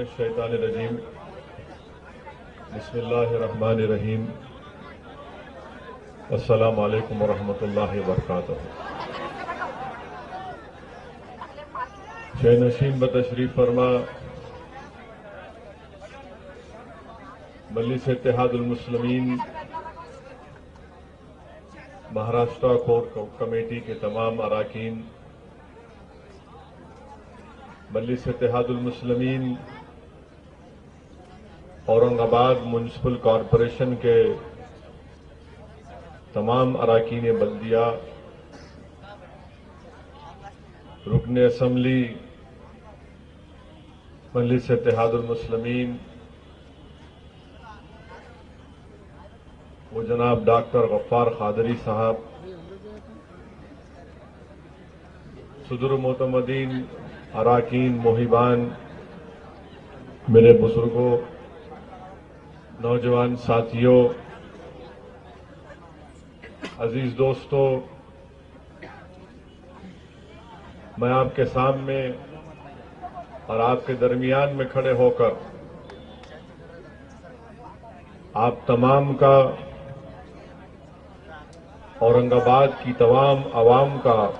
الشیطان الرجیم بسم اللہ الرحمن الرحیم السلام علیکم ورحمۃ اللہ وبرکاتہ۔ شہ نشین بتشریف فرما مجلس اتحاد المسلمین مہاراشٹرا کور کمیٹی کے تمام اراکین، مجلس اتحاد المسلمین اورنگ آباد میونسپل کارپوریشن کے تمام اراکین بلدیہ، رکن اسمبلی مجلس اتحاد المسلمین وہ جناب ڈاکٹر غفار قادری صاحب، صدر معتمدین، اراکین، محبان، میرے بزرگوں، نوجوان ساتھیوں، عزیز دوستوں، میں آپ کے سامنے اور آپ کے درمیان میں کھڑے ہو کر آپ تمام کا، اورنگ آباد کی تمام عوام کا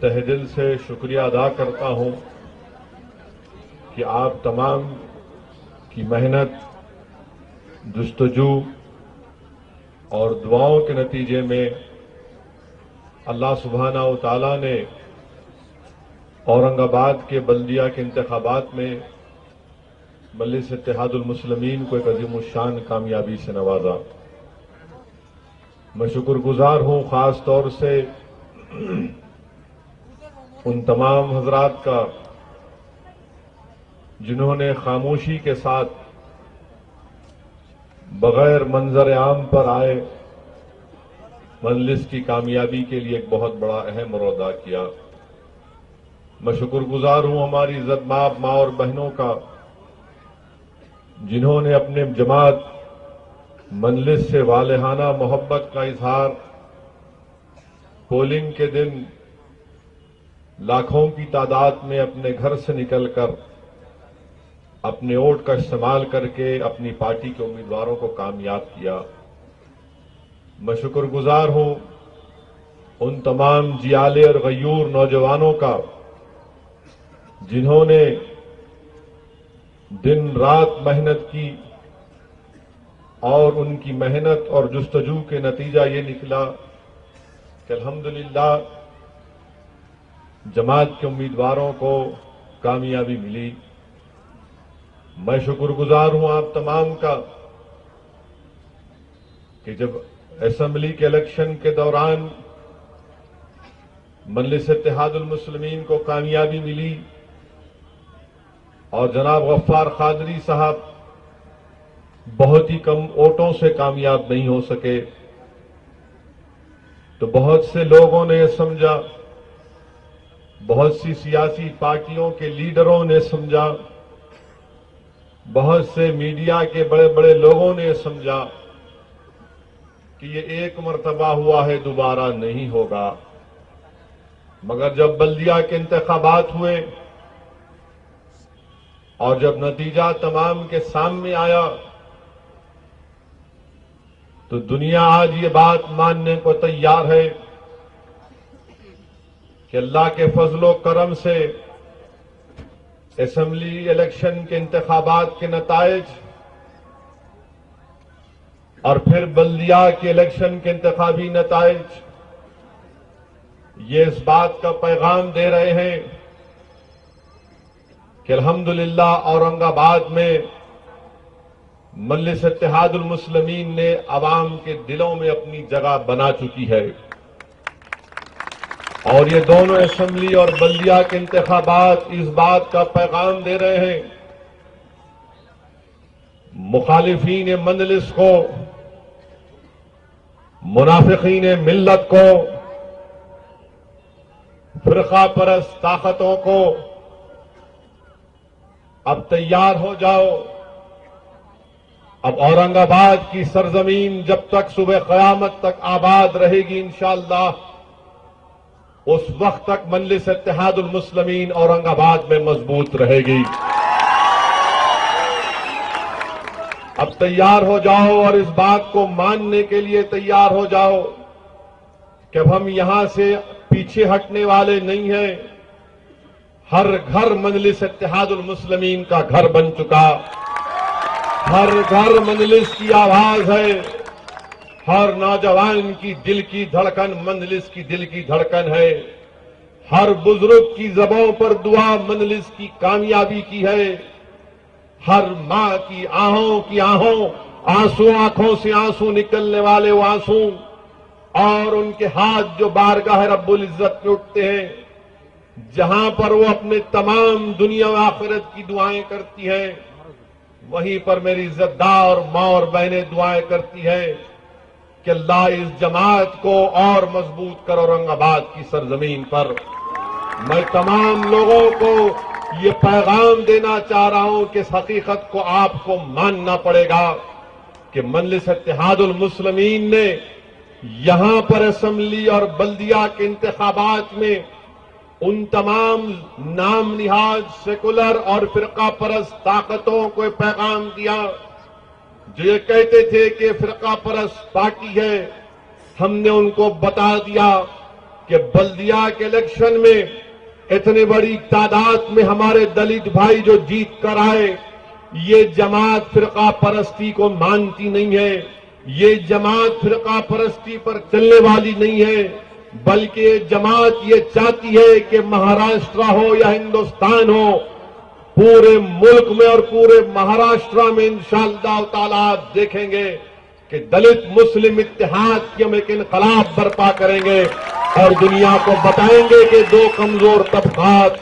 تہ دل سے شکریہ ادا کرتا ہوں کہ آپ تمام کی محنت، جستجو اور دعاؤں کے نتیجے میں اللہ سبحانہ و تعالیٰ نے اورنگ آباد کے بلدیہ کے انتخابات میں مجلس اتحاد المسلمین کو ایک عظیم الشان کامیابی سے نوازا۔ میں شکر گزار ہوں خاص طور سے ان تمام حضرات کا جنہوں نے خاموشی کے ساتھ بغیر منظر عام پر آئے مجلس کی کامیابی کے لیے ایک بہت بڑا اہم رول ادا کیا۔ میں شکر گزار ہوں ہماری عزت مآب ماں اور بہنوں کا جنہوں نے اپنے جماعت مجلس سے والہانہ محبت کا اظہار پولنگ کے دن لاکھوں کی تعداد میں اپنے گھر سے نکل کر اپنے ووٹ کا استعمال کر کے اپنی پارٹی کے امیدواروں کو کامیاب کیا۔ میں شکر گزار ہوں ان تمام جیالے اور غیور نوجوانوں کا جنہوں نے دن رات محنت کی اور ان کی محنت اور جستجو کے نتیجہ یہ نکلا کہ الحمدللہ جماعت کے امیدواروں کو کامیابی ملی۔ میں شکر گزار ہوں آپ تمام کا کہ جب اسمبلی کے الیکشن کے دوران مجلس اتحاد المسلمین کو کامیابی ملی اور جناب غفار قادری صاحب بہت ہی کم ووٹوں سے کامیاب نہیں ہو سکے، تو بہت سے لوگوں نے یہ سمجھا، بہت سی سیاسی پارٹیوں کے لیڈروں نے سمجھا، بہت سے میڈیا کے بڑے بڑے لوگوں نے سمجھا کہ یہ ایک مرتبہ ہوا ہے، دوبارہ نہیں ہوگا۔ مگر جب بلدیہ کے انتخابات ہوئے اور جب نتیجہ تمام کے سامنے آیا تو دنیا آج یہ بات ماننے کو تیار ہے کہ اللہ کے فضل و کرم سے اسمبلی الیکشن کے انتخابات کے نتائج اور پھر بلدیہ کے الیکشن کے انتخابی نتائج یہ اس بات کا پیغام دے رہے ہیں کہ الحمدللہ اورنگ آباد میں مجلس اتحاد المسلمین نے عوام کے دلوں میں اپنی جگہ بنا چکی ہے، اور یہ دونوں اسمبلی اور بلدیہ کے انتخابات اس بات کا پیغام دے رہے ہیں مخالفین مجلس کو، منافقین ملت کو، فرقہ پرست طاقتوں کو، اب تیار ہو جاؤ، اب اورنگ آباد کی سرزمین جب تک صبح قیامت تک آباد رہے گی انشاءاللہ، اس وقت تک مجلس اتحاد المسلمین اورنگ آباد میں مضبوط رہے گی۔ اب تیار ہو جاؤ اور اس بات کو ماننے کے لیے تیار ہو جاؤ کہ اب ہم یہاں سے پیچھے ہٹنے والے نہیں ہیں۔ ہر گھر مجلس اتحاد المسلمین کا گھر بن چکا، ہر گھر مجلس کی آواز ہے، ہر نوجوان کی دل کی دھڑکن مجلس کی دل کی دھڑکن ہے، ہر بزرگ کی زبان پر دعا مجلس کی کامیابی کی ہے، ہر ماں کی آہوں آنسو آنکھوں سے آنسو نکلنے والے وہ آنسو اور ان کے ہاتھ جو بارگاہ رب العزت میں اٹھتے ہیں، جہاں پر وہ اپنے تمام دنیا و آخرت کی دعائیں کرتی ہیں، وہیں پر میری عزتدار اور ماں اور بہنیں دعائیں کرتی ہیں کہ اللہ اس جماعت کو اور مضبوط کر اورنگ آباد کی سرزمین پر۔ میں تمام لوگوں کو یہ پیغام دینا چاہ رہا ہوں کہ اس حقیقت کو آپ کو ماننا پڑے گا کہ مجلس اتحاد المسلمین نے یہاں پر اسمبلی اور بلدیہ کے انتخابات میں ان تمام نام نہاد سیکولر اور فرقہ پرست طاقتوں کو پیغام دیا جو یہ کہتے تھے کہ فرقہ پرست پارٹی ہے۔ ہم نے ان کو بتا دیا کہ بلدیہ کے الیکشن میں اتنی بڑی تعداد میں ہمارے دلت بھائی جو جیت کر آئے، یہ جماعت فرقہ پرستی کو مانتی نہیں ہے، یہ جماعت فرقہ پرستی پر چلنے والی نہیں ہے، بلکہ یہ جماعت یہ چاہتی ہے کہ مہاراشٹر ہو یا ہندوستان ہو، پورے ملک میں اور پورے مہاراشٹر میں انشاءاللہ تعالیٰ آپ دیکھیں گے کہ دلت مسلم اتحاد کی ہم ایک انقلاب برپا کریں گے اور دنیا کو بتائیں گے کہ دو کمزور طبقات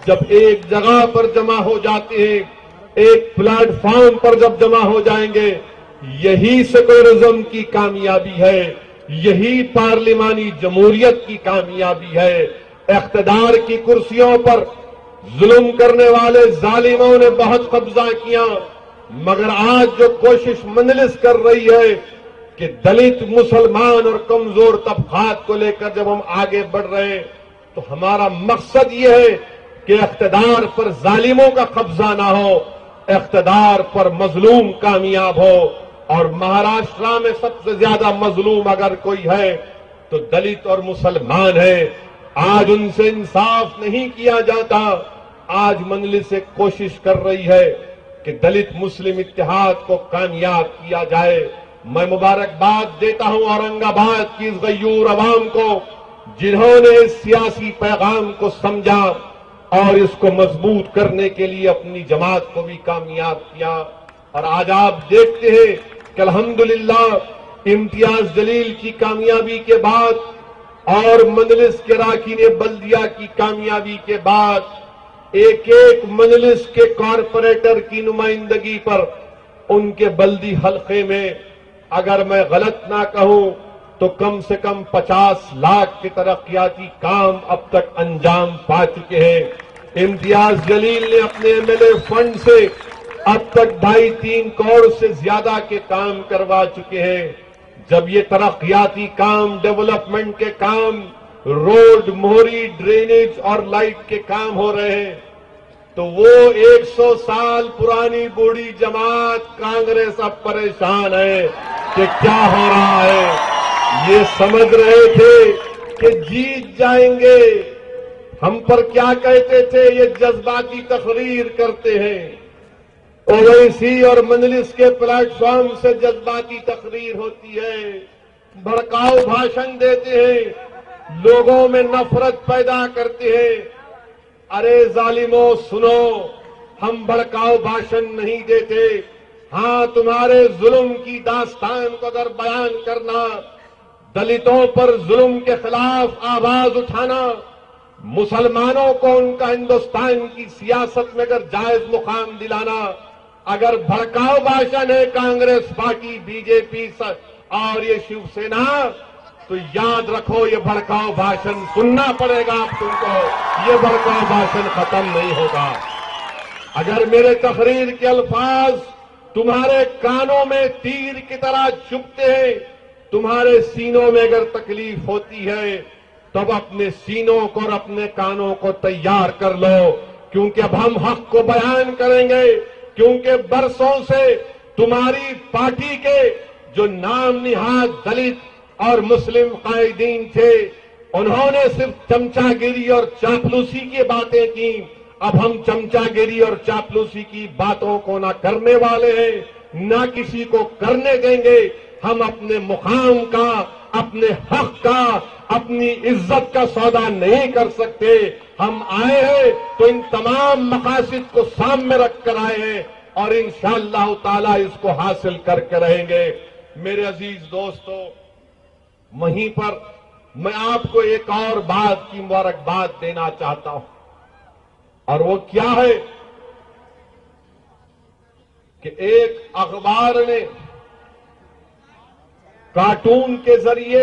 جب ایک جگہ پر جمع ہو جاتے ہیں، ایک پلیٹ فارم پر جب جمع ہو جائیں گے، یہی سیکولرزم کی کامیابی ہے، یہی پارلیمانی جمہوریت کی کامیابی ہے۔ اقتدار کی کرسیوں پر ظلم کرنے والے ظالموں نے بہت قبضہ کیا، مگر آج جو کوشش مجلس کر رہی ہے کہ دلت مسلمان اور کمزور طبقات کو لے کر جب ہم آگے بڑھ رہے ہیں تو ہمارا مقصد یہ ہے کہ اقتدار پر ظالموں کا قبضہ نہ ہو، اقتدار پر مظلوم کامیاب ہو، اور مہاراشٹر میں سب سے زیادہ مظلوم اگر کوئی ہے تو دلت اور مسلمان ہے۔ آج ان سے انصاف نہیں کیا جاتا، آج مجلس سے کوشش کر رہی ہے کہ دلت مسلم اتحاد کو کامیاب کیا جائے۔ میں مبارکباد دیتا ہوں اورنگ آباد کی اس غیور عوام کو جنہوں نے اس سیاسی پیغام کو سمجھا اور اس کو مضبوط کرنے کے لیے اپنی جماعت کو بھی کامیاب کیا۔ اور آج آپ دیکھتے ہیں کہ الحمدللہ امتیاز جلیل کی کامیابی کے بعد اور مجلس کے اراکین بلدیہ کی کامیابی کے بعد ایک ایک مجلس کے کارپوریٹر کی نمائندگی پر ان کے بلدی حلقے میں اگر میں غلط نہ کہوں تو کم سے کم 50 لاکھ کے ترقیاتی کام اب تک انجام پا چکے ہیں۔ امتیاز جلیل نے اپنے ایم ایل اے فنڈ سے اب تک 2.5-3 کروڑ سے زیادہ کے کام کروا چکے ہیں۔ جب یہ ترقیاتی کام، ڈیولپمنٹ کے کام، روڈ، موہری، ڈرینیج اور لائٹ کے کام ہو رہے ہیں تو وہ 100 سال پرانی بوڑھی جماعت کانگریس اب پریشان ہے کہ کیا ہو رہا ہے۔ یہ سمجھ رہے تھے کہ جیت جائیں گے، ہم پر کیا کہتے تھے، یہ جذباتی تقریر کرتے ہیں، اویسی اور مجلس کے پلیٹ فارم سے جذباتی تقریر ہوتی ہے، بھڑکاؤ بھاشن دیتے ہیں، لوگوں میں نفرت پیدا کرتے ہیں۔ ارے ظالموں سنو، ہم بھڑکاؤ بھاشن نہیں دیتے، ہاں تمہارے ظلم کی داستان کو اگر بیان کرنا، دلتوں پر ظلم کے خلاف آواز اٹھانا، مسلمانوں کو ان کا ہندوستان کی سیاست میں اگر جائز مقام دلانا، اگر بھڑکاؤ بھاشن ہے کانگریس پارٹی، بی جے پی اور یہ شیو سینا، تو یاد رکھو یہ بھڑکاؤ بھاشن سننا پڑے گا آپ تم کو، یہ بھڑکاؤ بھاشن ختم نہیں ہوگا۔ اگر میرے تقریر کے الفاظ تمہارے کانوں میں تیر کی طرح چبھتے ہیں، تمہارے سینوں میں اگر تکلیف ہوتی ہے تب اپنے سینوں کو اور اپنے کانوں کو تیار کر لو، کیونکہ اب ہم حق کو بیان کریں گے، کیونکہ برسوں سے تمہاری پارٹی کے جو نام نہاد دلت اور مسلم قائدین تھے، انہوں نے صرف چمچا گیری اور چاپلوسی کی باتیں کی۔ اب ہم چمچا گیری اور چاپلوسی کی باتوں کو نہ کرنے والے ہیں، نہ کسی کو کرنے دیں گے۔ ہم اپنے مقام کا، اپنے حق کا، اپنی عزت کا سودا نہیں کر سکتے۔ ہم آئے ہیں تو ان تمام مقاصد کو سامنے رکھ کر آئے ہیں، اور انشاءاللہ تعالی اس کو حاصل کر کے رہیں گے۔ میرے عزیز دوستو، وہیں پر میں آپ کو ایک اور بات کی مبارکباد دینا چاہتا ہوں، اور وہ کیا ہے کہ ایک اخبار نے کارٹون کے ذریعے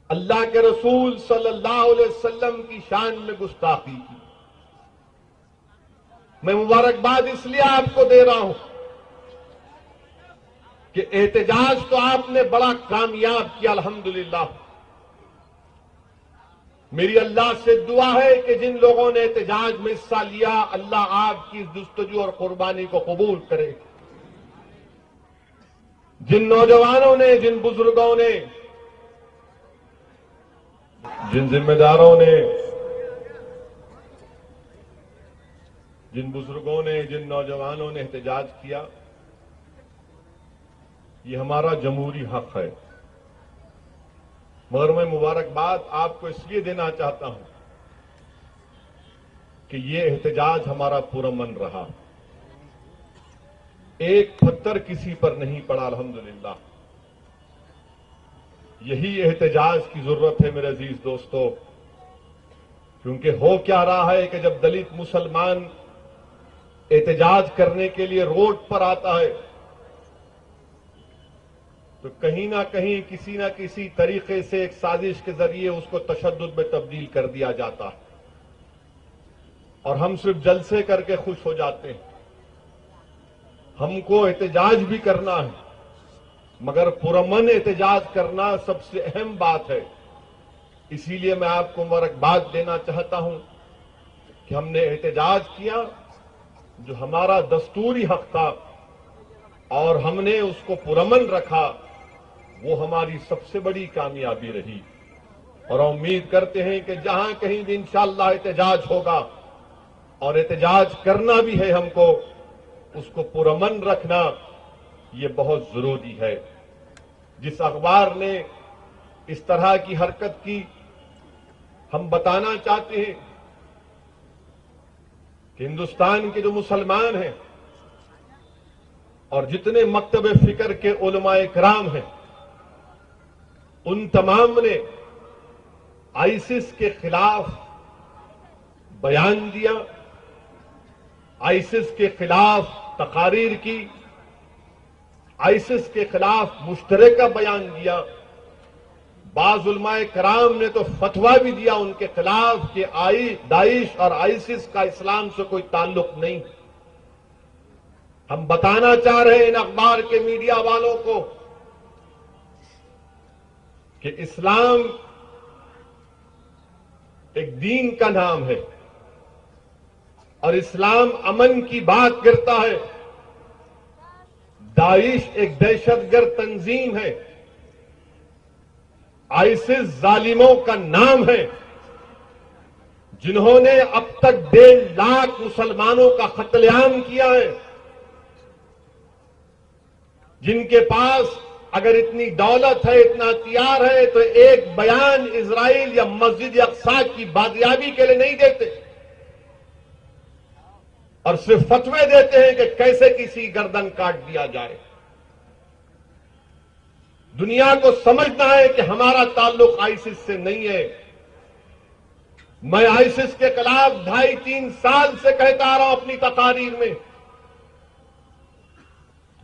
اللہ کے رسول صلی اللہ علیہ وسلم کی شان میں گستاخی کی۔ میں مبارکباد اس لیے آپ کو دے رہا ہوں کہ احتجاج تو آپ نے بڑا کامیاب کیا، الحمدللہ۔ میری اللہ سے دعا ہے کہ جن لوگوں نے احتجاج میں حصہ لیا، اللہ آپ کی اس جستجو اور قربانی کو قبول کرے۔ جن نوجوانوں نے، جن بزرگوں نے، جن ذمہ داروں نے، جن بزرگوں نے، جن نوجوانوں نے احتجاج کیا، یہ ہمارا جمہوری حق ہے، مگر میں مبارکباد آپ کو اس لیے دینا چاہتا ہوں کہ یہ احتجاج ہمارا پرامن رہا، ایک پتھر کسی پر نہیں پڑا، الحمدللہ۔ یہی احتجاج کی ضرورت ہے میرے عزیز دوستو، کیونکہ ہو کیا رہا ہے کہ جب دلت مسلمان احتجاج کرنے کے لیے روڈ پر آتا ہے تو کہیں نہ کہیں کسی نہ کسی طریقے سے ایک سازش کے ذریعے اس کو تشدد میں تبدیل کر دیا جاتا ہے، اور ہم صرف جلسے کر کے خوش ہو جاتے ہیں۔ ہم کو احتجاج بھی کرنا ہے، مگر پرامن احتجاج کرنا سب سے اہم بات ہے۔ اسی لیے میں آپ کو مبارکباد دینا چاہتا ہوں کہ ہم نے احتجاج کیا جو ہمارا دستوری حق تھا، اور ہم نے اس کو پرامن رکھا، وہ ہماری سب سے بڑی کامیابی رہی۔ اور ہم امید کرتے ہیں کہ جہاں کہیں بھی انشاءاللہ احتجاج ہوگا، اور احتجاج کرنا بھی ہے ہم کو، اس کو پرامن رکھنا یہ بہت ضروری ہے۔ جس اخبار نے اس طرح کی حرکت کی، ہم بتانا چاہتے ہیں کہ ہندوستان کے جو مسلمان ہیں اور جتنے مکتب فکر کے علماء کرام ہیں، ان تمام نے آئیسس کے خلاف بیان دیا، آئیسس کے خلاف تقاریر کی، آئیسس کے خلاف مشترکہ بیان دیا۔ بعض علماء کرام نے تو فتویٰ بھی دیا ان کے خلاف کہ داعش اور آئیسس کا اسلام سے کوئی تعلق نہیں۔ ہم بتانا چاہ رہے ہیں ان اخبار کے میڈیا والوں کو کہ اسلام ایک دین کا نام ہے، اور اسلام امن کی بات کرتا ہے۔ داعش ایک دہشت گرد تنظیم ہے، آئیسس ظالموں کا نام ہے، جنہوں نے اب تک 1.5 لاکھ مسلمانوں کا قتل عام کیا ہے، جن کے پاس اگر اتنی دولت ہے، اتنا ہتھیار ہے، تو ایک بیان اسرائیل یا مسجد اقصی کی بازیابی کے لیے نہیں دیتے، اور صرف فتوے دیتے ہیں کہ کیسے کسی گردن کاٹ دیا جائے۔ دنیا کو سمجھنا ہے کہ ہمارا تعلق آئیسس سے نہیں ہے۔ میں آئیسس کے خلاف 2.5-3 سال سے کہتا آ رہا ہوں اپنی تقاریر میں،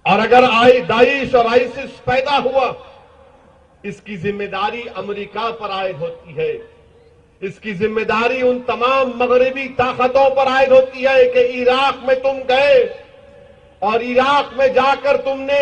اور اگر داعش اور آئیسس پیدا ہوا، اس کی ذمہ داری امریکہ پر عائد ہوتی ہے، اس کی ذمہ داری ان تمام مغربی طاقتوں پر عائد ہوتی ہے کہ عراق میں تم گئے اور عراق میں جا کر تم نے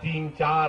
3-4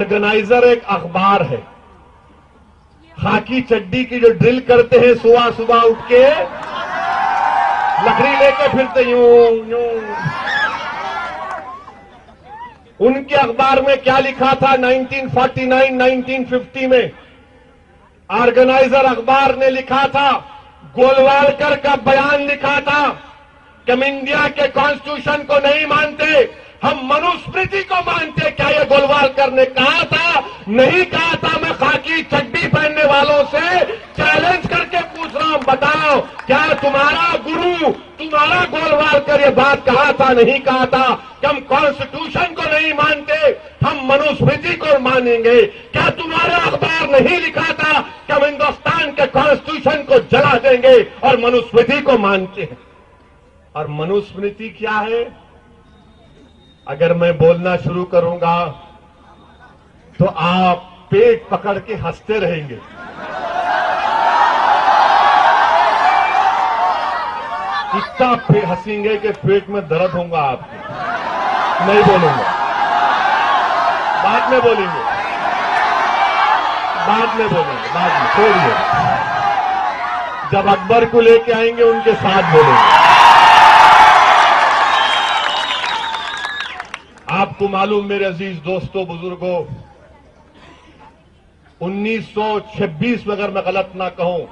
آرگنائزر ایک اخبار ہے. خاکی چڈی کی جو ڈرل کرتے ہیں صبح صبح اٹھ کے لکڑی لے کے پھرتے یوں یوں. ان کے اخبار میں کیا لکھا تھا 1949 1950 میں آرگنائزر اخبار نے لکھا تھا, گولوالکر کا بیان لکھا تھا کہ ہم انڈیا کے کانسٹیٹیوشن کو نہیں مانتے, ہم منوسمرتی کو مانتے. کیا یہ گولوالکر نے کہا تھا؟ نہیں کہا تھا. میں خاکی چڈی پہننے والوں سے چیلنج کر کے پوچھ رہا ہوں, بتاؤ کیا تمہارا گرو تمہارا گولوالکر یہ بات کہا تھا؟ نہیں کہا تھا کہ ہم کانسٹیٹیوشن کو نہیں مانتے, ہم منوسمرتی کو مانیں گے. کیا تمہارا اخبار نہیں لکھا تھا کہ ہم ہندوستان کے کانسٹیٹیوشن کو جلا دیں گے اور منوسمرتی کو مانتے ہیں؟ اور منوسمرتی کیا ہے؟ اگر میں بولنا شروع کروں گا تو آپ پیٹ پکڑ کے ہنستے رہیں گے. اتنا ہنسیں گے کہ پیٹ میں درد ہوگا آپ کے. نہیں بولوں گا, بعد میں بولیں گے, بعد میں بولیں گے, بعد میں چھوڑیے. جب اکبر کو لے کے آئیں گے ان کے ساتھ بولیں گے. آپ کو معلوم میرے عزیز دوستوں بزرگوں, 1926 میں اگر میں غلط نہ کہوں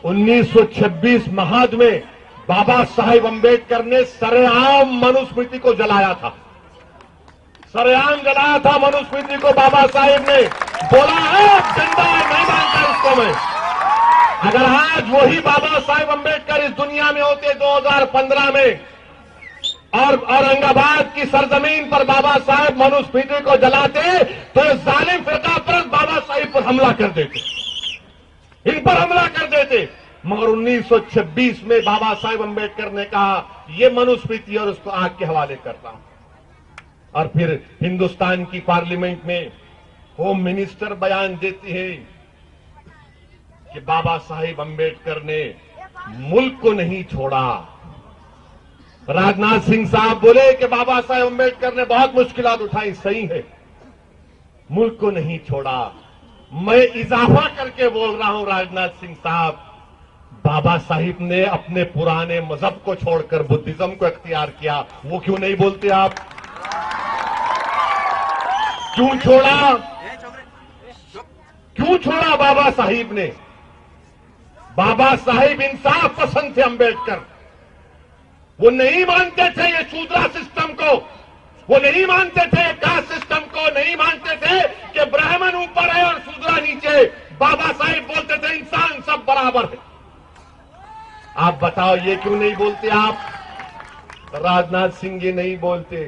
1926 مہاد میں بابا صاحب امبیڈکر نے سر عام منوسمرتی کو جلایا تھا. سر عام جلایا تھا منوسمرتی کو بابا صاحب نے. بولا ہے جھنڈا نہیں مانتا اس کو میں. اگر آج وہی بابا صاحب امبیڈکر اس دنیا میں ہوتے 2015 میں اور اورنگ آباد کی سرزمین پر بابا صاحب منوسمرتی کو جلاتے تو یہ ظالم فرقہ پرست بابا صاحب پر حملہ کر دیتے, ان پر حملہ کر دیتے. مگر 1926 میں بابا صاحب امبیڈکر نے کہا یہ منوسمرتی اور اس کو آگ کے حوالے کرتا ہوں. اور پھر ہندوستان کی پارلیمنٹ میں ہوم منسٹر بیان دیتی ہے کہ بابا صاحب امبیڈکر نے ملک کو نہیں چھوڑا. راجناتھ سنگھ صاحب بولے کہ بابا صاحب امبیڈکر نے بہت مشکلات اٹھائی. صحیح ہے, ملک کو نہیں چھوڑا. میں اضافہ کر کے بول رہا ہوں راجناتھ سنگھ صاحب, بابا صاحب نے اپنے پرانے مذہب کو چھوڑ کر بدھزم کو اختیار کیا. وہ کیوں نہیں بولتے آپ؟ کیوں چھوڑا؟ کیوں چھوڑا بابا صاحب نے؟ بابا صاحب انصاف پسند تھے امبیڈکر. وہ نہیں مانتے تھے یہ شودرا سسٹم کو, وہ نہیں مانتے تھے کاسٹ سسٹم کو, نہیں مانتے تھے کہ برہمن اوپر ہے اور شودرا نیچے. بابا صاحب بولتے تھے انسان سب برابر ہے. آپ بتاؤ یہ کیوں نہیں بولتے آپ؟ راجناتھ سنگھ یہ نہیں بولتے.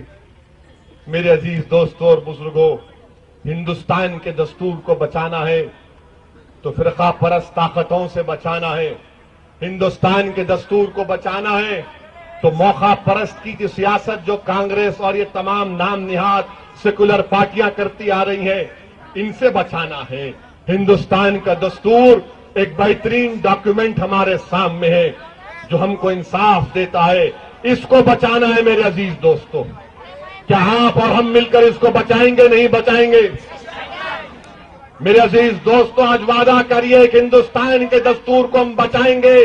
میرے عزیز دوستوں اور بزرگوں, ہندوستان کے دستور کو بچانا ہے تو فرقہ پرست طاقتوں سے بچانا ہے. ہندوستان کے دستور کو بچانا ہے تو موقع پرست کی جو سیاست جو کانگریس اور یہ تمام نام نہاد سیکولر پارٹیاں کرتی آ رہی ہیں ان سے بچانا ہے. ہندوستان کا دستور ایک بہترین ڈاکیومنٹ ہمارے سامنے ہے جو ہم کو انصاف دیتا ہے. اس کو بچانا ہے میرے عزیز دوستوں. کیا آپ اور ہم مل کر اس کو بچائیں گے؟ نہیں بچائیں گے؟ میرے عزیز دوستوں, آج وعدہ کریے کہ ہندوستان کے دستور کو ہم بچائیں گے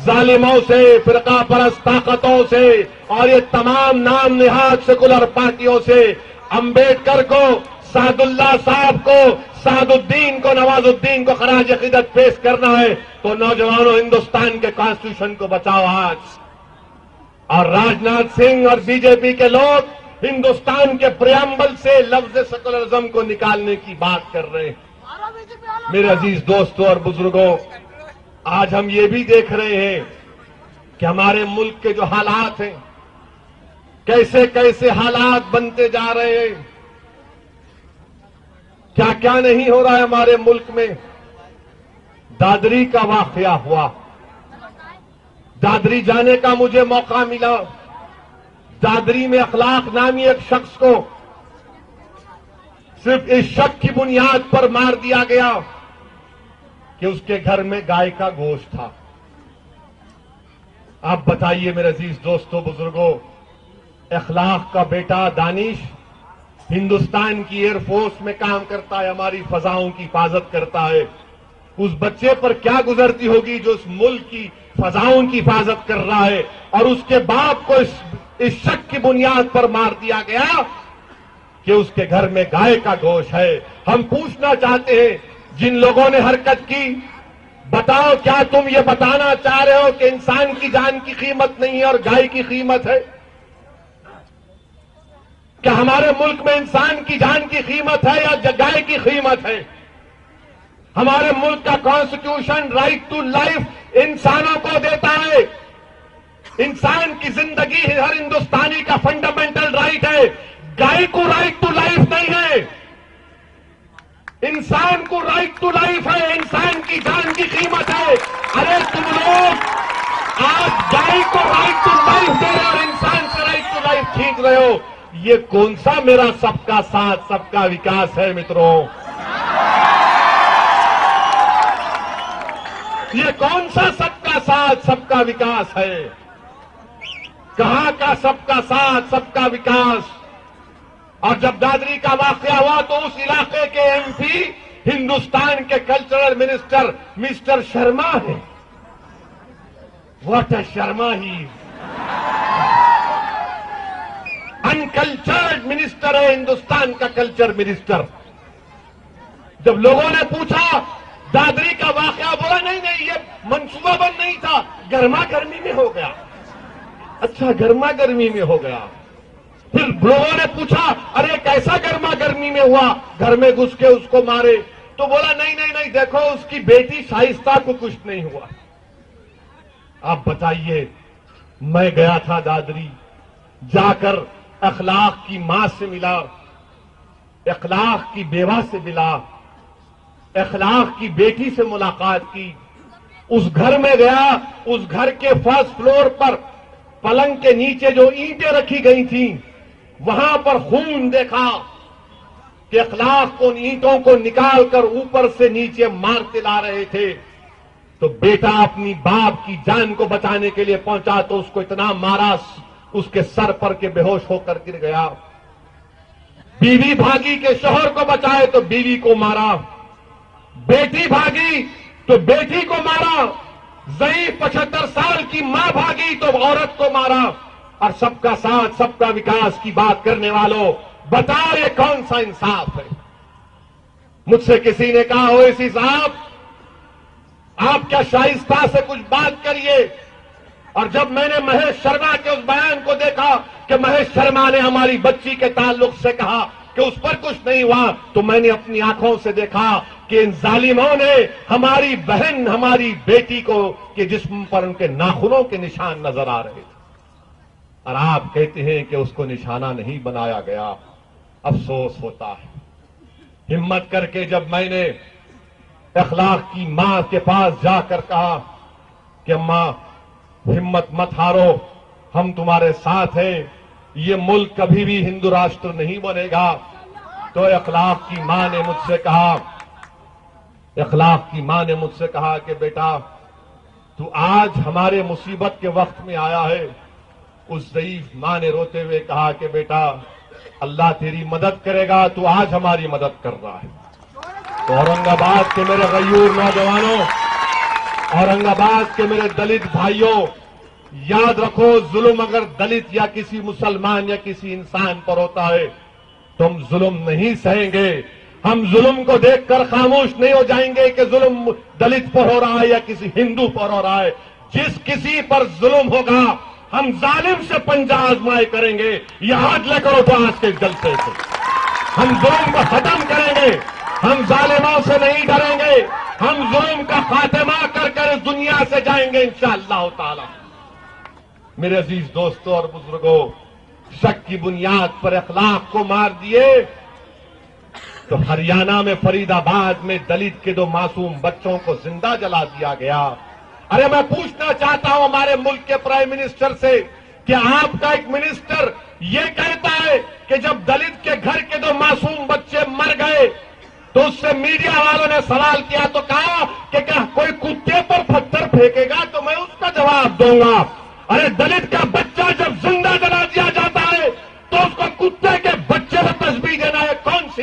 ظالموں سے, فرقہ پرست طاقتوں سے اور یہ تمام نام نہاد سیکولر پارٹیوں سے. امبیڈکر کو, سعد اللہ صاحب کو, سعد الدین کو, نواز الدین کو خراج عقیدت پیش کرنا ہے تو نوجوانوں ہندوستان کے کانسٹیٹیوشن کو بچاؤ آج. اور راجناتھ سنگھ اور بی جے پی کے لوگ ہندوستان کے پریامبل سے لفظ سیکولرزم کو نکالنے کی بات کر رہے ہیں. میرے عزیز دوستوں اور بزرگوں, آج ہم یہ بھی دیکھ رہے ہیں کہ ہمارے ملک کے جو حالات ہیں کیسے کیسے حالات بنتے جا رہے ہیں. کیا کیا نہیں ہو رہا ہے ہمارے ملک میں. دادری کا واقعہ ہوا, دادری جانے کا مجھے موقع ملا. دادری میں اخلاق نامی ایک شخص کو صرف اس شک کی بنیاد پر مار دیا گیا کہ اس کے گھر میں گائے کا گوشت تھا. آپ بتائیے میرے عزیز دوستوں بزرگوں, اخلاق کا بیٹا دانش ہندوستان کی ایئر فورس میں کام کرتا ہے، ہماری فضاؤں کی حفاظت کرتا ہے، اس بچے پر کیا گزرتی ہوگی جو اس ملک کی فضاؤں کی حفاظت کر رہا ہے اور اس کے باپ کو اس شک کی بنیاد پر مار دیا گیا کہ اس کے گھر میں گائے کا گوشت ہے۔ ہم پوچھنا چاہتے ہیں جن لوگوں نے حرکت کی، بتاؤ کیا تم یہ بتانا چاہ رہے ہو کہ انسان کی جان کی قیمت نہیں ہے اور گائے کی قیمت ہے؟ کیا ہمارے ملک میں انسان کی جان کی قیمت ہے یا گائے کی قیمت ہے؟ ہمارے ملک کا کانسٹیٹیوشن رائٹ ٹو لائف انسانوں کو دیتا ہے، انسان کی زندگی ہر ہندوستانی کا فنڈامنٹل رائٹ ہے، گائے کو رائٹ ٹو لائف نہیں ہے، انسان کو رائٹ ٹو لائف ہے، انسان کی جان کی قیمت ہے۔ ارے تم لوگ آج گائے کو رائٹ ٹو لائف دے رہے اور انسان سے رائٹ ٹو لائف کھینچ رہے ہو، یہ کون سا میرا سب کا ساتھ سب کا وکاس ہے متروں؟ یہ کون سا سب کا ساتھ سب کا وکاس ہے؟ کہاں کا سب کا ساتھ سب کا وکاس؟ اور جب دادری کا واقعہ ہوا تو اس علاقے کے ایم پی ہندوستان کے کلچرل منسٹر مسٹر شرما ہے۔ واٹ اے شرما ہی انکلچرڈ منسٹر ہے، ہندوستان کا کلچر منسٹر۔ جب لوگوں نے پوچھا دادری کا واقعہ، بولا نہیں نہیں یہ منصوبہ بند نہیں تھا، گرما گرمی میں ہو گیا۔ اچھا گرما گرمی میں ہو گیا۔ پھر لوگوں نے پوچھا ارے کیسا گرما گرمی میں ہوا، گھر میں گھس کے اس کو مارے؟ تو بولا نہیں نہیں نہیں دیکھو اس کی بیٹی شائستہ کو کچھ نہیں ہوا۔ آپ بتائیے، میں گیا تھا دادری، جا کر اخلاق کی ماں سے ملا، اخلاق کی بیوہ سے ملا، اخلاق کی بیٹی سے ملاقات کی، اس گھر میں گیا، اس گھر کے فرسٹ فلور پر پلنگ کے نیچے جو اینٹیں رکھی گئی تھیں وہاں پر خون دیکھا کہ اخلاق کو اینٹوں کو نکال کر اوپر سے نیچے مارتے لا رہے تھے۔ تو بیٹا اپنی باپ کی جان کو بچانے کے لیے پہنچا تو اس کو اتنا مارا اس کے سر پر کے بے ہوش ہو کر گر گیا۔ بیوی بھاگی کہ شوہر کو بچائے تو بیوی کو مارا، بیٹی بھاگی تو بیٹی کو مارا، ضعیف 75 سال کی ماں بھاگی تو عورت کو مارا۔ اور سب کا ساتھ سب کا وکاس کی بات کرنے والوں، بتاؤ یہ کون سا انصاف ہے؟ مجھ سے کسی نے کہا اویسی صاحب آپ کیا شائستہ سے کچھ بات کریے، اور جب میں نے مہیش شرما کے اس بیان کو دیکھا کہ مہیش شرما نے ہماری بچی کے تعلق سے کہا کہ اس پر کچھ نہیں ہوا، تو میں نے اپنی آنکھوں سے دیکھا کہ ان ظالموں نے ہماری بہن ہماری بیٹی کو کے جسم پر ان کے ناخنوں کے نشان نظر آ رہے تھے، اور آپ کہتے ہیں کہ اس کو نشانہ نہیں بنایا گیا۔ افسوس ہوتا ہے۔ ہمت کر کے جب میں نے اخلاق کی ماں کے پاس جا کر کہا کہ ماں ہمت مت ہارو، ہم تمہارے ساتھ ہیں، یہ ملک کبھی بھی ہندو راشٹر نہیں بنے گا، تو اخلاق کی ماں نے مجھ سے کہا، اخلاق کی ماں نے مجھ سے کہا کہ بیٹا تو آج ہمارے مصیبت کے وقت میں آیا ہے۔ اس ضعیف ماں نے روتے ہوئے کہا کہ بیٹا اللہ تیری مدد کرے گا، تو آج ہماری مدد کر رہا ہے۔ تو اورنگ آباد کے میرے غیور نوجوانوں، اورنگ آباد کے میرے دلت بھائیوں، یاد رکھو ظلم اگر دلت یا کسی مسلمان یا کسی انسان پر ہوتا ہے تو ہم ظلم نہیں سہیں گے، ہم ظلم کو دیکھ کر خاموش نہیں ہو جائیں گے کہ ظلم دلت پر ہو رہا ہے یا کسی ہندو پر ہو رہا ہے۔ جس کسی پر ظلم ہوگا ہم ظالم سے پنجہ آزمائے کریں گے، یاد لے کرو تو آج کے جلسے سے ہم ظلم کو ختم کریں گے، ہم ظالموں سے نہیں ڈریں گے، ہم ظلم کا خاتمہ کر کر اس دنیا سے جائیں گے انشاءاللہ تعالی۔ میرے عزیز دوستوں اور بزرگوں، شک کی بنیاد پر اخلاق کو مار دیے تو ہریانہ میں فرید آباد میں دلت کے 2 معصوم بچوں کو زندہ جلا دیا گیا۔ ارے میں پوچھنا چاہتا ہوں ہمارے ملک کے پرائم منسٹر سے کہ آپ کا ایک منسٹر یہ کہتا ہے کہ جب دلت کے گھر کے 2 معصوم بچے مر گئے تو اس سے میڈیا والوں نے سوال کیا تو کہا کہ کیا کوئی کتے پر پتھر پھینکے گا تو میں اس کا جواب دوں گا۔ ارے دلت کا بچہ جب زندہ جلا دیا جاتا ہے تو اس کو کتے کے بچے سے تشبیہ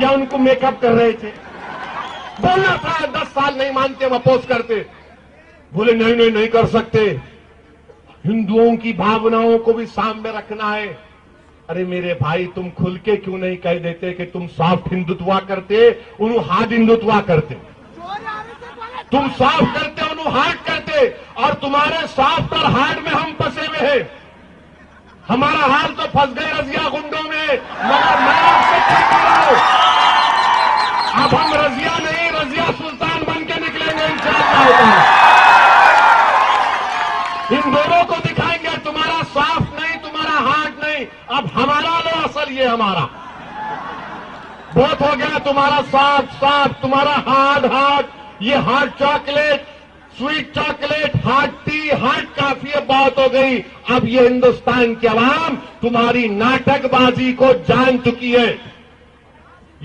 یا ان کو میک اپ کر رہے تھے؟ بولنا تھا 10 سال نہیں مانتے ہم اپوز کرتے، بولے نہیں کر سکتے، ہندوؤں کی بھاوناؤں کو بھی سامنے رکھنا ہے۔ ارے میرے بھائی تم کھل کے کیوں نہیں کہہ دیتے کہ تم سافٹ ہندوتوا کرتے، انہوں ہارڈ ہندوتوا کرتے؟ تم سافٹ کرتے انہوں ہارڈ کرتے، اور تمہارے سافٹ اور ہارڈ میں ہم پھنسے ہوئے ہیں۔ ہمارا حال تو پھنس گئے رضیہ گنڈوں میں، مگر میں آپ سے کہہ رہا ہوں اب ہم رضیہ نہیں رضیہ سلطان بن کے نکلیں گے انشاءاللہ تعالی۔ ان دونوں کو دکھائیں گے تمہارا سافٹ نہیں تمہارا ہارڈ نہیں، اب ہمارا لو اصل یہ ہمارا۔ بہت ہو گیا تمہارا سافٹ تمہارا ہارڈ، یہ hard chocolate, sweet chocolate, hard tea, hard coffee بہت ہو گئی۔ اب یہ ہندوستان کی عوام تمہاری ناٹک بازی کو جان چکی ہے۔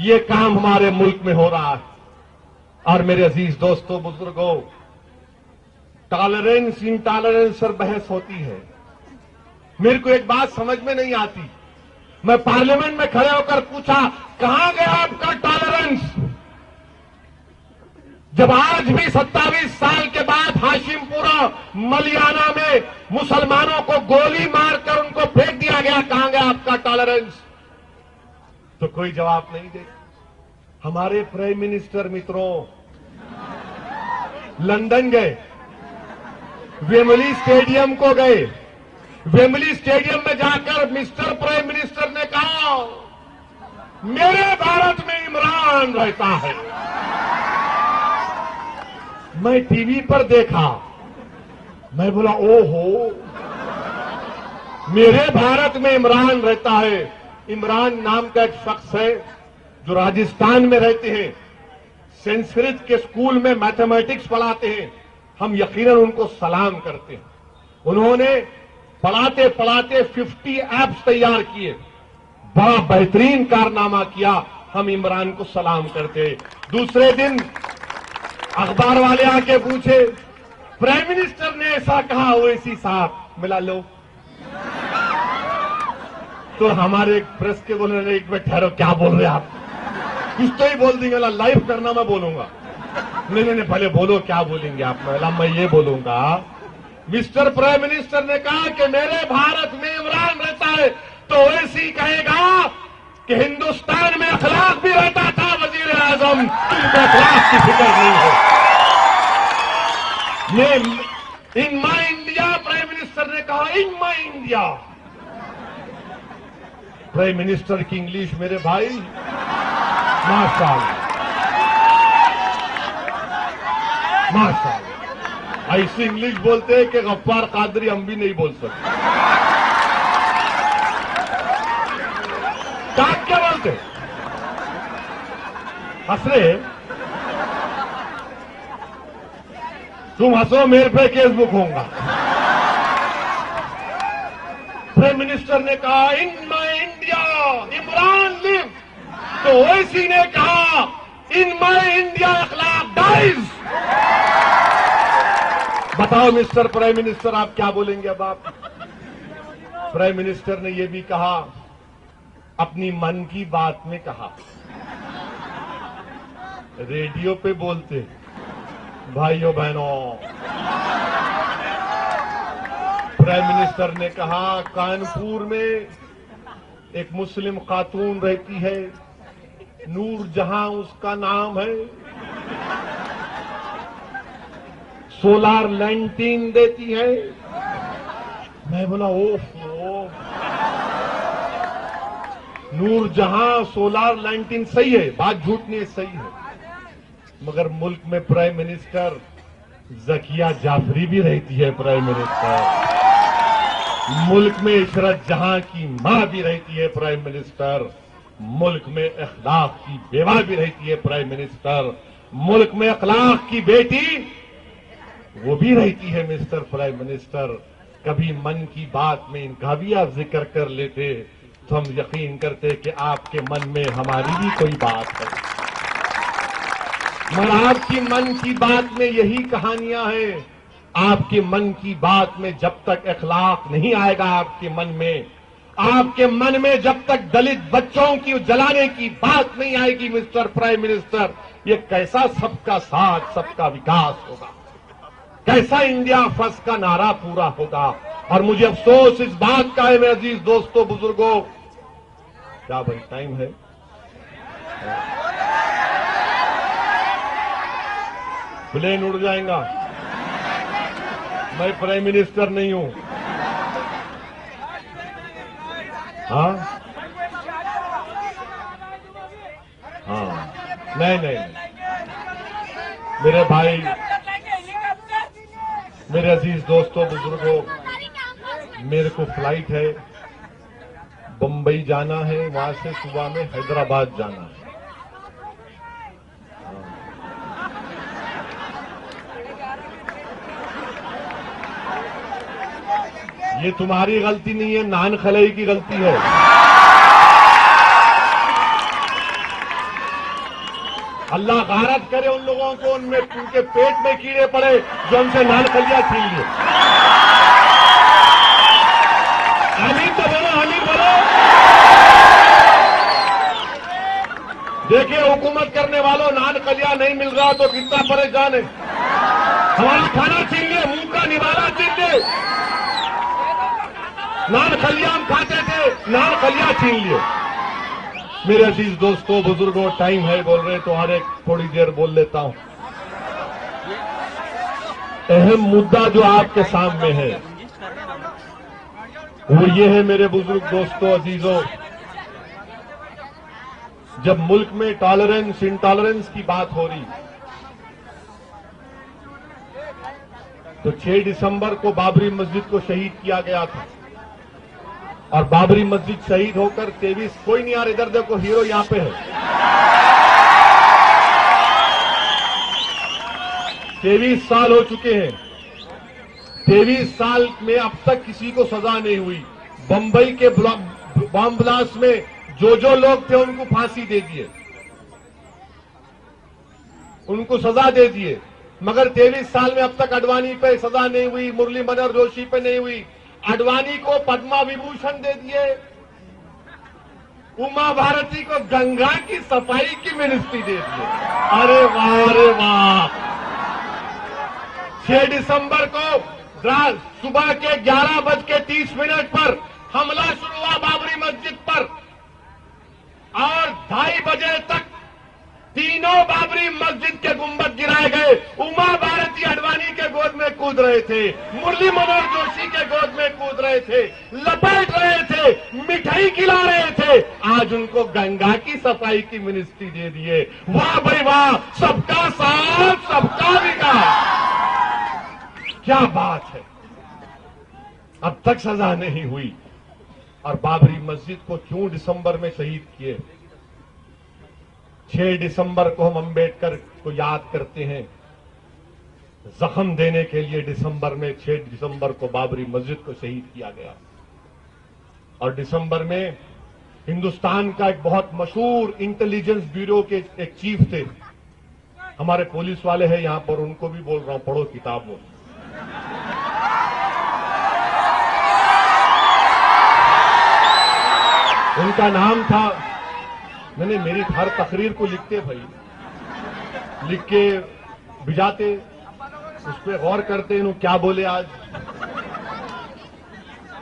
یہ کام ہمارے ملک میں ہو رہا ہے۔ اور میرے عزیز دوستوں بزرگوں، ٹالرنس انٹالرنس پر بحث ہوتی ہے۔ میرے کو ایک بات سمجھ میں نہیں آتی، میں پارلیمنٹ میں کھڑے ہو کر پوچھا کہاں گیا آپ کا ٹالرنس؟ جب آج بھی 27 سال کے بعد ہاشم پورہ ملیانہ میں مسلمانوں کو گولی مار کر ان کو پھینک دیا گیا، کہاں گیا آپ کا ٹالرنس؟ تو کوئی جواب نہیں دے۔ ہمارے پرائم منسٹر متروں لندن گئے، ویمبلی اسٹیڈیم کو گئے، ویمبلی اسٹیڈیم میں جا کر مسٹر پرائم منسٹر نے کہا میرے بھارت میں عمران رہتا ہے۔ میں ٹی وی پر دیکھا، میں بولا او ہو، میرے بھارت میں عمران رہتا ہے۔ عمران نام کا ایک شخص ہے جو راجستھان میں رہتے ہیں، سنسکرت کے اسکول میں میتھمیٹکس پڑھاتے ہیں، ہم یقیناً ان کو سلام کرتے ہیں۔ انہوں نے پڑھاتے پڑھاتے 50 ایپس تیار کیے، بڑا بہترین کارنامہ کیا، ہم عمران کو سلام کرتے۔ دوسرے دن اخبار والے آ کے پوچھے پرائم منسٹر نے ایسا کہا، اویسی صاحب ملا لو، تو ہمارے پریس کے بولنے لگے ایک منٹ ٹھہرو، کیا بول رہے آپ؟ کچھ تو ہی بول دیں گے، لائیو کرنا میں بولوں گا۔ نہیں پہلے بولو کیا بولیں گے آپ؟ میں یہ بولوں گا مسٹر پرائم منسٹر نے کہا کہ میرے بھارت میں عمران رہتا ہے، تو ایسی کہے گا کہ ہندوستان میں اخلاق بھی رہتا تھا وزیر اعظم، ان کو اخلاق کی فکر نہیں ہے۔ ان مائی انڈیا پرائم منسٹر نے کہا ان مائی انڈیا۔ پرائم منسٹر کی انگلش میرے بھائی ماشاءاللہ ماشاءاللہ، ایسی انگلش بولتے ہیں کہ غفار قادری ہم بھی نہیں بول سکتے۔ کیا بولتے ہنس رہے؟ تم ہنسو میرے پہ کیس بک ہوں گا۔ پرائم منسٹر نے کہا ان مائی انڈیا عمران لیو، تو اویسی نے کہا ان مائی انڈیا اخلاق ڈائز۔ بتاؤ مسٹر پرائم منسٹر آپ کیا بولیں گے اب آپ؟ پرائم منسٹر نے یہ بھی کہا، اپنی من کی بات میں کہا، ریڈیو پہ بولتے بھائیوں بہنوں۔ پرائم منسٹر نے کہا کانپور میں ایک مسلم خاتون رہتی ہے، نور جہاں اس کا نام ہے، سولار لینٹین دیتی ہے۔ میں بولا اوہ، نور جہاں سولار لینٹین صحیح ہے، بات جھوٹ نہیں ہے، صحیح ہے، مگر ملک میں پرائم منسٹر زکیہ جعفری بھی رہتی ہے۔ پرائم منسٹر ملک میں عشرت جہاں کی ماں بھی رہتی ہے۔ پرائم منسٹر ملک میں اخلاق کی بیوہ بھی رہتی ہے۔ پرائم منسٹر ملک میں اخلاق کی بیٹی وہ بھی رہتی ہے۔ مسٹر پرائم منسٹر کبھی من کی بات میں ان کا بھی آپ ذکر کر لیتے تو ہم یقین کرتے کہ آپ کے من میں ہماری بھی کوئی بات ہے، مگر آپ کی من کی بات میں یہی کہانیاں ہیں۔ آپ کے من کی بات میں جب تک اخلاق نہیں آئے گا آپ کے من میں، آپ کے من میں جب تک دلت بچوں کی جلانے کی بات نہیں آئے گی مسٹر پرائم منسٹر، یہ کیسا سب کا ساتھ سب کا وکاس ہوگا، کیسا انڈیا فرسٹ کا نعرہ پورا ہوگا۔ اور مجھے افسوس اس بات کا ہے میرے عزیز دوستوں بزرگوں، کیا بھائی ٹائم ہے؟ پلین اڑ جائیں گا، میں پرائم منسٹر نہیں ہوں۔ ہاں ہاں نہیں میرے بھائی، میرے عزیز دوستوں بزرگوں، میرے کو فلائٹ ہے، بمبئی جانا ہے، وہاں سے صبح میں حیدرآباد جانا ہے۔ یہ تمہاری غلطی نہیں ہے، نان خلئی کی غلطی ہے۔ اللہ غارت کرے ان لوگوں کو، ان کے پیٹ میں کیڑے پڑے جو ان سے نان خلیاں چھین لیے۔ آمین تو بولو، آمین بولو۔ دیکھیے حکومت کرنے والوں، نان خلیاں نہیں مل رہا تو کتنا پریشان ہے۔ ہمارا کھانا چھین لیے، منہ کا نوالا چھین لیے، نان خلیاں ہم کھاتے تھے، نان خلیاں چھین لیے۔ میرے عزیز دوستوں بزرگوں، ٹائم ہے بول رہے تو اور ایک تھوڑی دیر بول لیتا ہوں۔ اہم مدعا جو آپ کے سامنے ہے وہ یہ ہے میرے بزرگ دوستوں عزیزوں، جب ملک میں ٹالرنس انٹالرنس کی بات ہو رہی تو 6 دسمبر کو بابری مسجد کو شہید کیا گیا تھا، اور بابری مسجد شہید ہو کر 23 کوئی نہیں، یار ادھر دیکھو ہیرو یہاں پہ ہے، 23 سال ہو چکے ہیں، 23 سال میں اب تک کسی کو سزا نہیں ہوئی۔ بمبئی کے بم بلاسٹ میں جو لوگ تھے ان کو پھانسی دے دیے، ان کو سزا دے دیے، مگر 23 سال میں اب تک اڈوانی پہ سزا نہیں ہوئی، مرلی منوہر جوشی پہ نہیں ہوئی۔ اڈوانی کو پدما وبھوشن دے دیے، اما بھارتی کو گنگا کی صفائی کی منسٹری دے دیے۔ ارے واہ ارے واہ! 6 دسمبر کو صبح کے 11:30 پر حملہ شروع ہوا بابری مسجد پر، اور 2:30 بجے تک تینوں بابری مسجد کے گنبد گرائے گئے۔ اما بھارتی اڈوانی کے گود میں کود رہے تھے، مرلی منوہر جوشی کے گود میں کود رہے تھے، لپیٹ رہے تھے، مٹھائی کھلا رہے تھے، آج ان کو گنگا کی صفائی کی منسٹری دے دیے۔ واہ بھائی واہ! سب کا ساتھ سب کا وکاس، کیا بات ہے! اب تک سزا نہیں ہوئی۔ اور بابری مسجد کو کیوں دسمبر میں شہید کیے؟ 6 دسمبر کو ہم امبیڈکر کو یاد کرتے ہیں، زخم دینے کے لیے دسمبر میں 6 دسمبر کو بابری مسجد کو شہید کیا گیا۔ اور دسمبر میں ہندوستان کا ایک بہت مشہور انٹیلیجنس بیورو کے ایک چیف تھے، ہمارے پولیس والے ہیں یہاں پر، ان کو بھی بول رہا ہوں پڑھو کتاب وہ، ان کا نام تھا، میں نے میری ہر تقریر کو لکھتے بھائی، لکھ کے بھجاتے، اس پہ غور کرتے انہوں کیا بولے، آج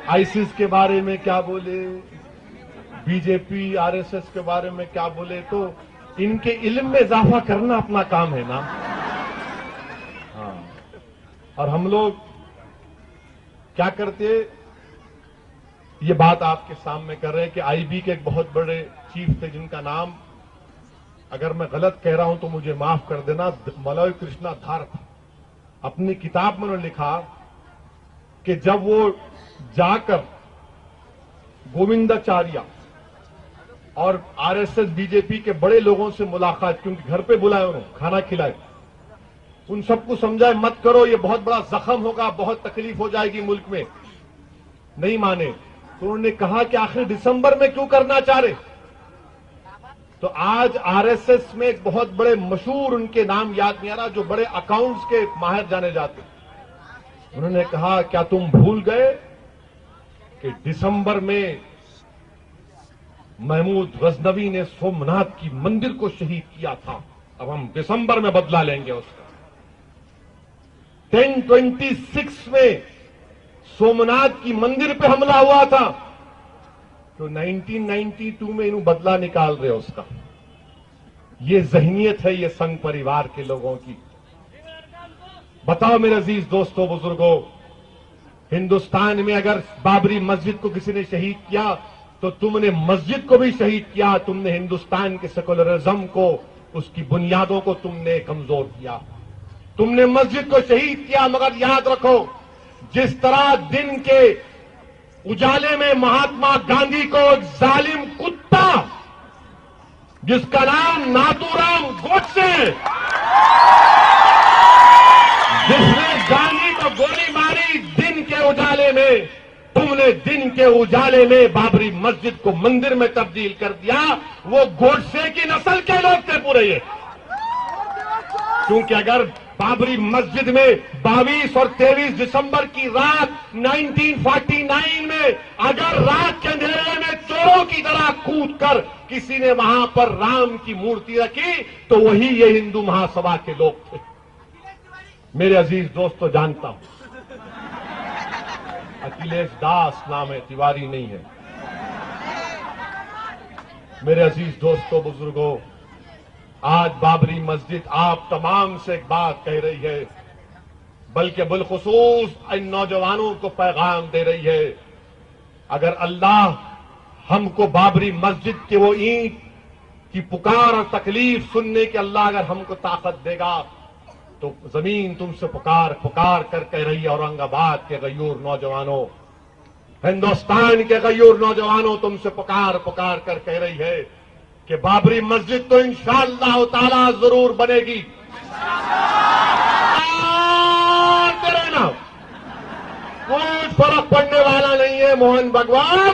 آئیسس کے بارے میں کیا بولے، be J P R S S کے بارے میں کیا بولے، تو ان کے علم میں اضافہ کرنا اپنا کام ہے نا۔ ہاں، اور ہم لوگ کیا کرتے، یہ بات آپ کے سامنے کر رہے ہیں کہ آئی بی کے ایک بہت بڑے چیف تھے جن کا نام، اگر میں غلط کہہ رہا ہوں تو مجھے معاف کر دینا، ملوی کرشنا دھار تھا۔ اپنی کتاب میں انہوں نے لکھا کہ جب وہ جا کر گوونداچاریہ اور R S S B J P کے بڑے لوگوں سے ملاقات، کیونکہ گھر پہ بلائے انہوں نے، کھانا کھلائے، ان سب کو سمجھائے مت کرو، یہ بہت بڑا زخم ہوگا، بہت تکلیف ہو جائے گی ملک میں، نہیں مانے، تو انہوں نے کہا کہ آخر دسمبر میں کیوں کرنا چاہ رہے؟ تو آج آر ایس ایس میں ایک بہت بڑے مشہور، ان کے نام یاد نہیں آ رہا، جو بڑے اکاؤنٹس کے ماہر جانے جاتے، انہوں نے کہا کیا تم بھول گئے کہ دسمبر میں محمود غزنوی نے سومناتھ کی مندر کو شہید کیا تھا. اب ہم دسمبر میں بدلہ لیں گے اس کا. 1026 میں سومناتھ کی مندر پہ حملہ ہوا تھا تو 1992 میں انہوں بدلہ نکال رہے اس کا. یہ ذہنیت ہے یہ سنگھ پریوار کے لوگوں کی. بتاؤ میرے عزیز دوستو بزرگوں, ہندوستان میں اگر بابری مسجد کو کسی نے شہید کیا تو تم نے مسجد کو بھی شہید کیا. تم نے ہندوستان کے سیکولرزم کو, اس کی بنیادوں کو تم نے کمزور کیا. تم نے مسجد کو شہید کیا. مگر یاد رکھو, جس طرح دن کے اجالے میں مہاتما گاندھی کو ایک ظالم کتا جس کا نام ناتورام گوڈسے, جس نے گاندھی کو گولی ماری, دن کے اجالے میں تم نے دن کے اجالے میں بابری مسجد کو مندر میں تبدیل کر دیا. وہ گوڈسے کی نسل کے لوگ تھے پورے یہ. کیونکہ اگر بابری مسجد میں 22 اور 23 دسمبر کی رات 1949 میں اگر رات کے اندھیرے میں چوروں کی طرح کود کر کسی نے وہاں پر رام کی مورتی رکھی تو وہی یہ ہندو مہاسبھا کے لوگ تھے. میرے عزیز دوستو, جانتا ہوں اکھلیش داس نام ہے, تیواری نہیں ہے. میرے عزیز دوستو بزرگوں, آج بابری مسجد آپ تمام سے ایک بات کہہ رہی ہے, بلکہ بالخصوص ان نوجوانوں کو پیغام دے رہی ہے. اگر اللہ ہم کو بابری مسجد کے وہ اینٹ کی پکار اور تکلیف سننے کے اللہ اگر ہم کو طاقت دے گا تو زمین تم سے پکار پکار کر کہہ رہی ہے, اورنگ آباد کے غیور نوجوانوں, ہندوستان کے غیور نوجوانوں, تم سے پکار پکار کر کہہ رہی ہے کہ بابری مسجد تو انشاءاللہ تعالی ضرور بنے گی. رہنا کچھ فرق پڑنے والا نہیں ہے موہن بھگوان,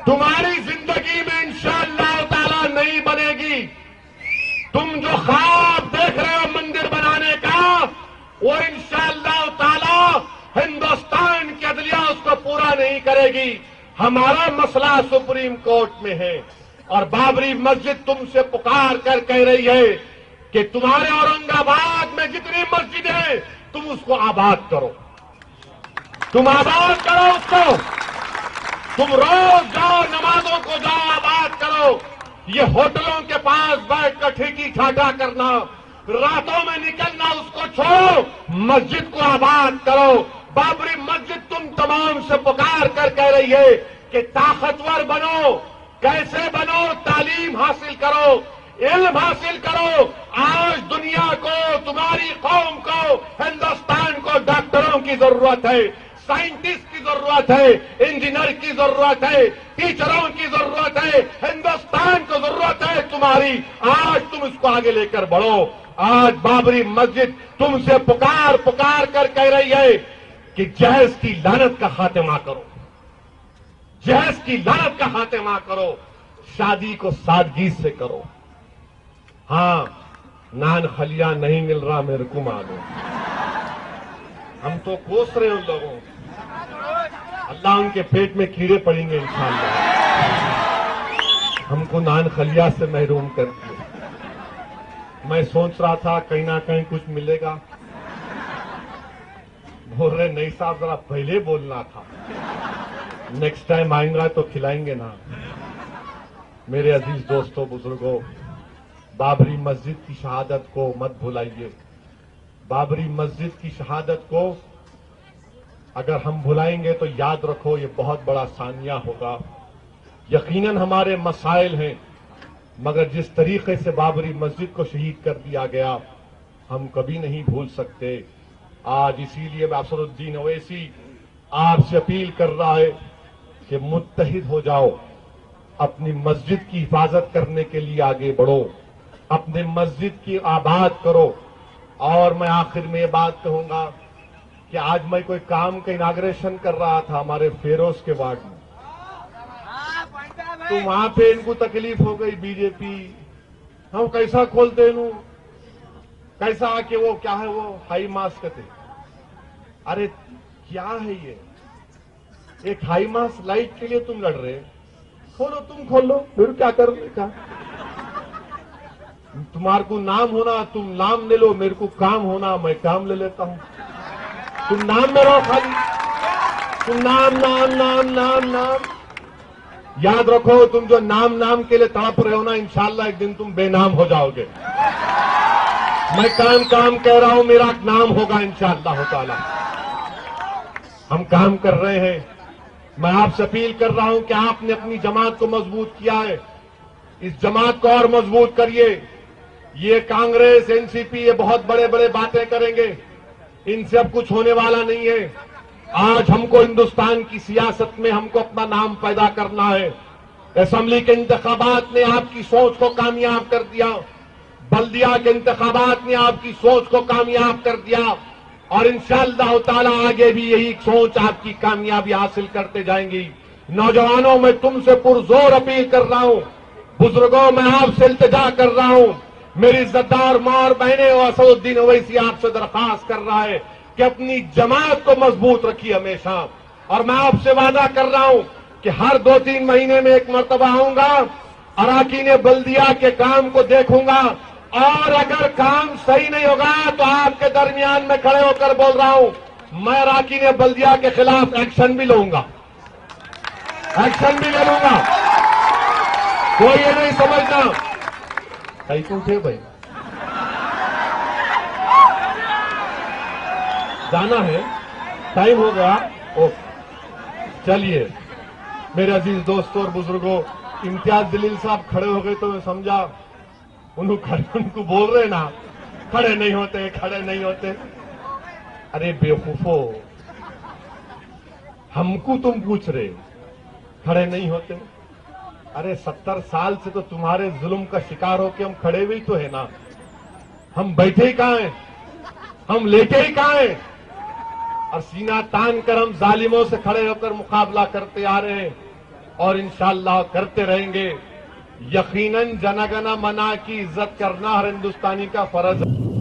تمہاری زندگی میں انشاءاللہ تعالی نہیں بنے گی. تم جو خواب دیکھ رہے ہو مندر بنانے کا, وہ انشاءاللہ تعالی ہندوستان کی عدلیہ اس کو پورا نہیں کرے گی. ہمارا مسئلہ سپریم کورٹ میں ہے اور بابری مسجد تم سے پکار کر کہہ رہی ہے کہ تمہارے اورنگ آباد میں جتنی مسجدیں ہیں تم اس کو آباد کرو, تم آباد کرو اس کو, تم روز جاؤ نمازوں کو جاؤ آباد کرو. یہ ہوٹلوں کے پاس بیٹھ کر ٹھیکی ٹھاٹا کرنا, راتوں میں نکلنا اس کو چھوڑو, مسجد کو آباد کرو. بابری مسجد تم تمام سے پکار کر کہہ رہی ہے کہ طاقتور بنو. کیسے بنو؟ تعلیم حاصل کرو, علم حاصل کرو. آج دنیا کو, تمہاری قوم کو, ہندوستان کو ڈاکٹروں کی ضرورت ہے, سائنٹسٹ کی ضرورت ہے, انجینئر کی ضرورت ہے, ٹیچروں کی ضرورت ہے. ہندوستان کو ضرورت ہے تمہاری. آج تم اس کو آگے لے کر بڑھو. آج بابری مسجد تم سے پکار پکار کر کہہ رہی ہے کہ جہیز کی لعنت کا خاتمہ کرو, جہیز کی لعنت کا خاتمہ کرو, شادی کو سادگی سے کرو. ہاں, نان خلیہ نہیں مل رہا میرے کو معلوم, ہم تو کوس رہے ہیں ان لوگوں, اللہ ان کے پیٹ میں کیڑے پڑیں گے انشاءاللہ. ہم کو نان خلیہ سے محروم کر دیا. میں سوچ رہا تھا کہیں نہ کہیں کچھ ملے گا. بول رہے نہیں صاحب ذرا پہلے بولنا تھا, نیکسٹ ٹائم آئیں گا تو کھلائیں گے نا. میرے عزیز دوستو بزرگوں, بابری مسجد کی شہادت کو مت بھلائیے. بابری مسجد کی شہادت کو اگر ہم بھلائیں گے تو یاد رکھو یہ بہت بڑا ثانیہ ہوگا. یقیناً ہمارے مسائل ہیں, مگر جس طریقے سے بابری مسجد کو شہید کر دیا گیا ہم کبھی نہیں بھول سکتے. آج اسی لیے اسد الدین اویسی آپ سے اپیل کر رہا ہے کہ متحد ہو جاؤ, اپنی مسجد کی حفاظت کرنے کے لیے آگے بڑھو, اپنے مسجد کی آباد کرو. اور میں آخر میں یہ بات کہوں گا کہ آج میں کوئی کام کا اناگریشن کر رہا تھا ہمارے فیروز کے وارڈ میں, تو وہاں پہ ان کو تکلیف ہو گئی. بی جے پی ہم کیسا کھولتے ہیں, کیسا کہ وہ کیا ہے, وہ ہائی ماسک تھے. ارے کیا ہے یہ, ایک ہائی ماسک لائٹ کے لیے تم لڑ رہے, کھولو تم کھول لو، پھر کیا کرنے کا؟ تمہارے کو نام ہونا تم نام لے لو، میرے کو کام ہونا میں کام لے لیتا ہوں. تم نام میں رہو خالی، تم نام نام نام نام نام. یاد رکھو تم جو نام کے لیے تڑپ رہے ہو نا، انشاءاللہ ایک دن تم بے نام ہو جاؤ گے. میں کام کہہ رہا ہوں، میرا نام ہوگا انشاءاللہ تعالی. ہم کام کر رہے ہیں. میں آپ سے اپیل کر رہا ہوں کہ آپ نے اپنی جماعت کو مضبوط کیا ہے، اس جماعت کو اور مضبوط کریے. یہ کانگریس این سی پی یہ بہت بڑے بڑے باتیں کریں گے، ان سے اب کچھ ہونے والا نہیں ہے. آج ہم کو ہندوستان کی سیاست میں ہم کو اپنا نام پیدا کرنا ہے. اسمبلی کے انتخابات نے آپ کی سوچ کو کامیاب کر دیا، بلدیہ کے انتخابات نے آپ کی سوچ کو کامیاب کر دیا، اور انشاءاللہ تعالی آگے بھی یہی سوچ آپ کی کامیابی حاصل کرتے جائیں گی. نوجوانوں میں تم سے پرزور اپیل کر رہا ہوں، بزرگوں میں آپ سے التجا کر رہا ہوں، میری عزتدار ماں اور بہنیں اور اسد الدین اویسی آپ سے درخواست کر رہا ہے کہ اپنی جماعت کو مضبوط رکھیے ہمیشہ. اور میں آپ سے وعدہ کر رہا ہوں کہ ہر 2-3 مہینے میں ایک مرتبہ آؤں گا، اراکین بلدیہ کے کام کو دیکھوں گا، اور اگر کام صحیح نہیں ہوگا تو آپ کے درمیان میں کھڑے ہو کر بول رہا ہوں، میں اراکین بلدیہ کے خلاف ایکشن بھی لوں گا، ایکشن بھی لے لوں گا. کوئی یہ نہیں سمجھنا. کئی کیوں تھے بھائی؟ جانا ہے، ٹائم ہو گیا. چلیے میرے عزیز دوستوں اور بزرگوں، امتیاز جلیل صاحب کھڑے ہو گئے تو میں سمجھا ان کو بول رہے نا کھڑے نہیں ہوتے کھڑے نہیں ہوتے. ارے بیوقوفو، ہم کو تم پوچھ رہے کھڑے نہیں ہوتے؟ ارے 70 سال سے تو تمہارے ظلم کا شکار ہو کے ہم کھڑے ہوئے تو ہے نا. ہم بیٹھے ہی کہاں ہیں، ہم لیٹے ہی کہاں ہیں، اور سینہ تان کر ہم ظالموں سے کھڑے ہو کر مقابلہ کرتے آ رہے ہیں، اور انشاءاللہ کرتے رہیں گے. یقیناً جن گن من کی عزت کرنا ہر ہندوستانی کا فرض ہے.